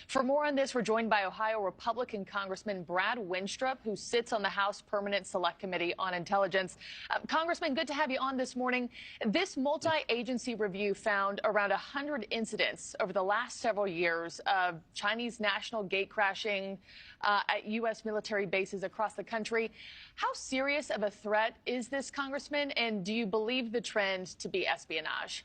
For more on this, we're joined by Ohio Republican Congressman Brad Wenstrup, who sits on the House Permanent Select Committee on Intelligence. Congressman, good to have you on this morning. This multi-agency review found around 100 incidents over the last several years of Chinese national gate crashing at U.S. military bases across the country. How serious of a threat is this, Congressman, and do you believe the trend to be espionage?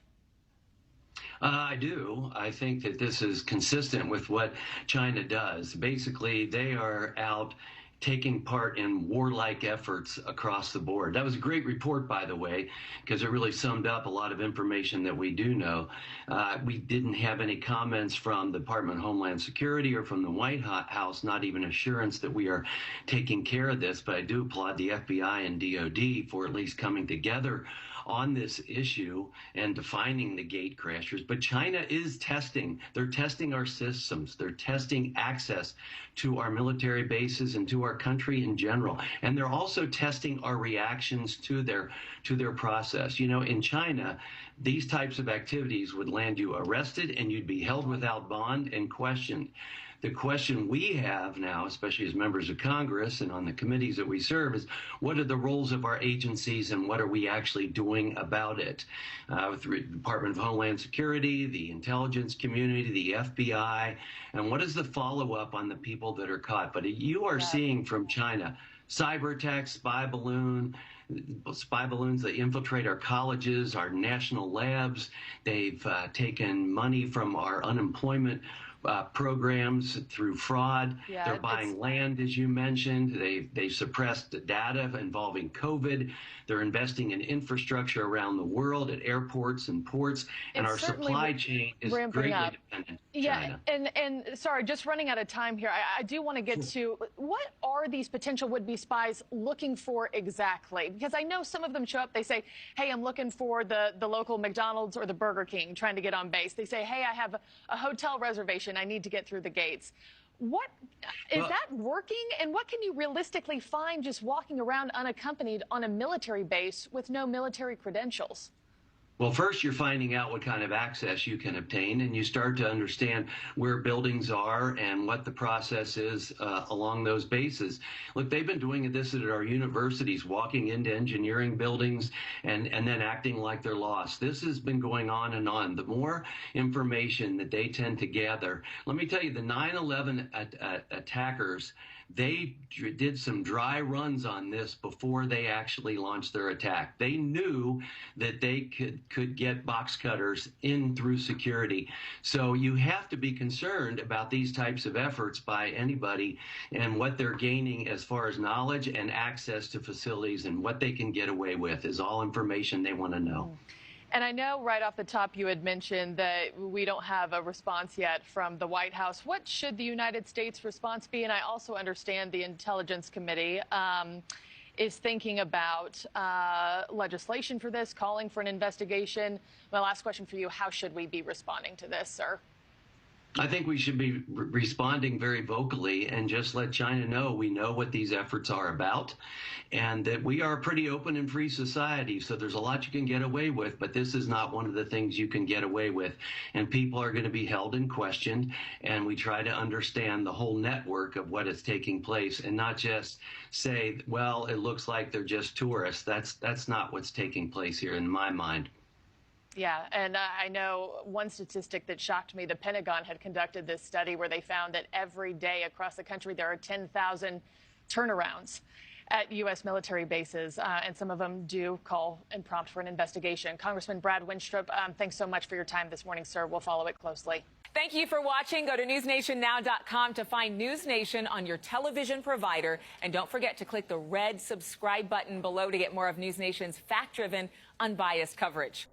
I do. I think that this is consistent with what China does. Basically, they are out taking part in warlike efforts across the board. That was a great report, by the way, because it really summed up a lot of information that we do know. We didn't have any comments from the Department of Homeland Security or from the White House, not even assurance that we are taking care of this, but I do applaud the FBI and DOD for at least coming together on this issue and defining the gate crashers. But China is testing. They're testing our systems. They're testing access to our military bases and to our country in general. And they're also testing our reactions to their process. You know, in China, these types of activities would land you arrested and you'd be held without bond and questioned. The question we have now, especially as members of Congress and on the committees that we serve, is what are the roles of our agencies and what are we actually doing about it? With the Department of Homeland Security, the intelligence community, the FBI, and what is the follow-up on the people that are caught? But you are seeing from China cyber attacks, spy balloons that infiltrate our colleges, our national labs. They've taken money from our unemployment programs through fraud. They're buying land, as you mentioned. They suppressed data involving COVID. They're investing in infrastructure around the world at airports and ports, and our supply chain is greatly dependent on China. And sorry, just running out of time here. I do want to get to what are these potential would-be spies looking for exactly? Because I know some of them show up. They say, "Hey, I'm looking for the local McDonald's or the Burger King, trying to get on base." They say, "Hey, I have a hotel reservation. I need to get through the gates." What is that working? And what can you realistically find just walking around unaccompanied on a military base with no military credentials? Well, first, you're finding out what kind of access you can obtain, and you start to understand where buildings are and what the process is along those bases. Look, they've been doing this at our universities, walking into engineering buildings and then acting like they're lost. This has been going on and on. The more information that they tend to gather, let me tell you, the 9/11 attackers, they did some dry runs on this before they actually launched their attack. They knew that they could get box cutters in through security. So you have to be concerned about these types of efforts by anybody and what they're gaining as far as knowledge and access to facilities, and what they can get away with is all information they want to know. And I know right off the top you had mentioned that we don't have a response yet from the White House. What should the United States response be? And I also understand the Intelligence Committee is thinking about legislation for this, calling for an investigation. My last question for you, how should we be responding to this, sir? I think we should be responding very vocally and just let China know we know what these efforts are about and that we are a pretty open and free society. So there's a lot you can get away with, but this is not one of the things you can get away with. And people are going to be held and questioned, and we try to understand the whole network of what is taking place and not just say, well, it looks like they're just tourists. That's not what's taking place here in my mind. Yeah, and I know one statistic that shocked me. The Pentagon had conducted this study where they found that every day across the country there are 10,000 turnarounds at U.S. military bases, and some of them do call and prompt for an investigation. Congressman Brad Wenstrup, thanks so much for your time this morning, sir. We'll follow it closely. Thank you for watching. Go to newsnationnow.com to find News Nation on your television provider. And don't forget to click the red subscribe button below to get more of News Nation's fact-driven, unbiased coverage.